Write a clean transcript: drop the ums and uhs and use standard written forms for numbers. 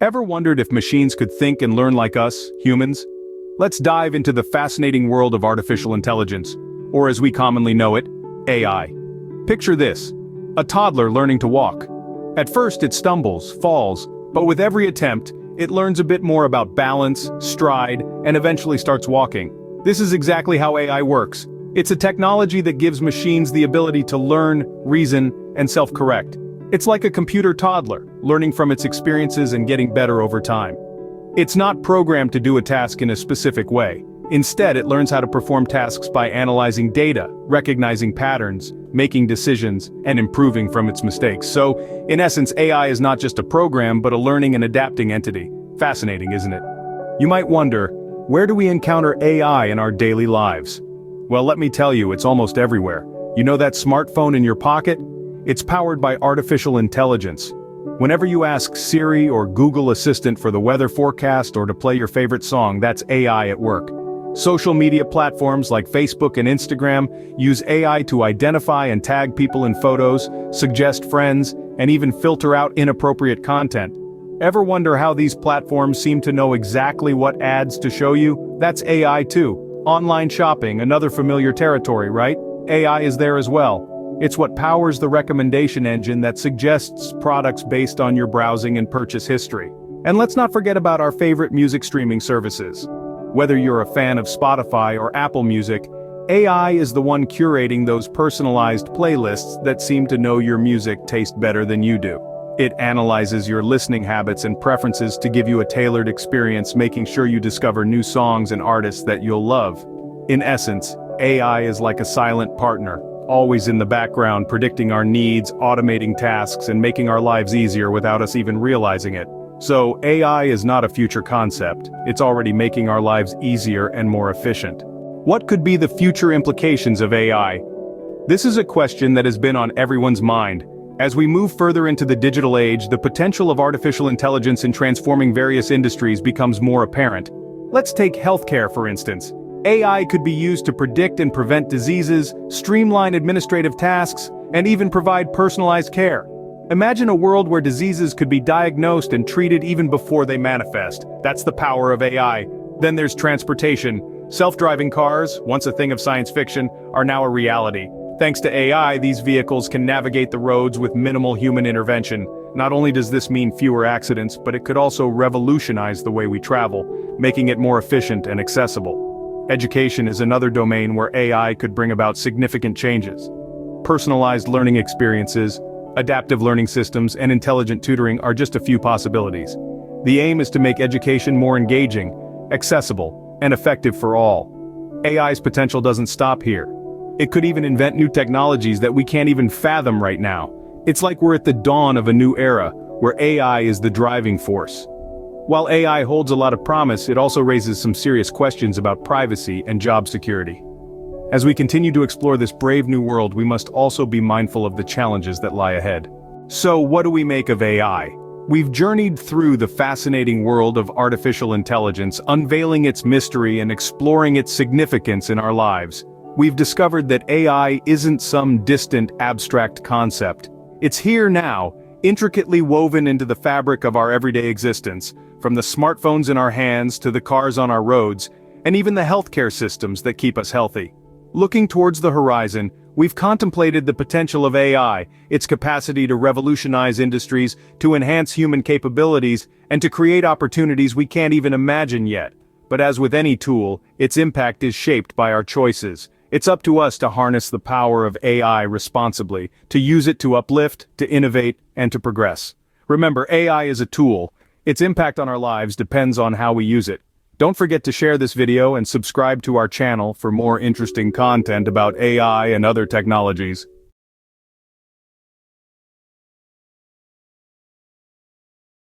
Ever wondered if machines could think and learn like us, humans? Let's dive into the fascinating world of artificial intelligence, or as we commonly know it, AI. Picture this: a toddler learning to walk. At first it stumbles, falls, but with every attempt, it learns a bit more about balance, stride, and eventually starts walking. This is exactly how AI works. It's a technology that gives machines the ability to learn, reason, and self-correct. It's like a computer toddler, learning from its experiences and getting better over time. It's not programmed to do a task in a specific way. Instead, it learns how to perform tasks by analyzing data, recognizing patterns, making decisions, and improving from its mistakes. So, in essence, AI is not just a program, but a learning and adapting entity. Fascinating, isn't it? You might wonder, where do we encounter AI in our daily lives? Well, let me tell you, it's almost everywhere. You know that smartphone in your pocket? It's powered by artificial intelligence. Whenever you ask Siri or Google Assistant for the weather forecast or to play your favorite song, that's AI at work. Social media platforms like Facebook and Instagram use AI to identify and tag people in photos, suggest friends, and even filter out inappropriate content. Ever wonder how these platforms seem to know exactly what ads to show you? That's AI too. Online shopping, another familiar territory, right? AI is there as well. It's what powers the recommendation engine that suggests products based on your browsing and purchase history. And let's not forget about our favorite music streaming services. Whether you're a fan of Spotify or Apple Music, AI is the one curating those personalized playlists that seem to know your music taste better than you do. It analyzes your listening habits and preferences to give you a tailored experience, making sure you discover new songs and artists that you'll love. In essence, AI is like a silent partner, always in the background, predicting our needs, automating tasks, and making our lives easier without us even realizing it. So, AI is not a future concept. It's already making our lives easier and more efficient. What could be the future implications of AI? This is a question that has been on everyone's mind. As we move further into the digital age, the potential of artificial intelligence in transforming various industries becomes more apparent. Let's take healthcare, for instance. AI could be used to predict and prevent diseases, streamline administrative tasks, and even provide personalized care. Imagine a world where diseases could be diagnosed and treated even before they manifest. That's the power of AI. Then there's transportation. Self-driving cars, once a thing of science fiction, are now a reality. Thanks to AI, these vehicles can navigate the roads with minimal human intervention. Not only does this mean fewer accidents, but it could also revolutionize the way we travel, making it more efficient and accessible. Education is another domain where AI could bring about significant changes. Personalized learning experiences, adaptive learning systems, and intelligent tutoring are just a few possibilities. The aim is to make education more engaging, accessible, and effective for all. AI's potential doesn't stop here. It could even invent new technologies that we can't even fathom right now. It's like we're at the dawn of a new era, where AI is the driving force. While AI holds a lot of promise, it also raises some serious questions about privacy and job security. As we continue to explore this brave new world, we must also be mindful of the challenges that lie ahead. So, what do we make of AI? We've journeyed through the fascinating world of artificial intelligence, unveiling its mystery and exploring its significance in our lives. We've discovered that AI isn't some distant, abstract concept. It's here now, intricately woven into the fabric of our everyday existence, from the smartphones in our hands to the cars on our roads, and even the healthcare systems that keep us healthy. Looking towards the horizon, we've contemplated the potential of AI, its capacity to revolutionize industries, to enhance human capabilities, and to create opportunities we can't even imagine yet. But as with any tool, its impact is shaped by our choices. It's up to us to harness the power of AI responsibly, to use it to uplift, to innovate, and to progress. Remember, AI is a tool. Its impact on our lives depends on how we use it. Don't forget to share this video and subscribe to our channel for more interesting content about AI and other technologies.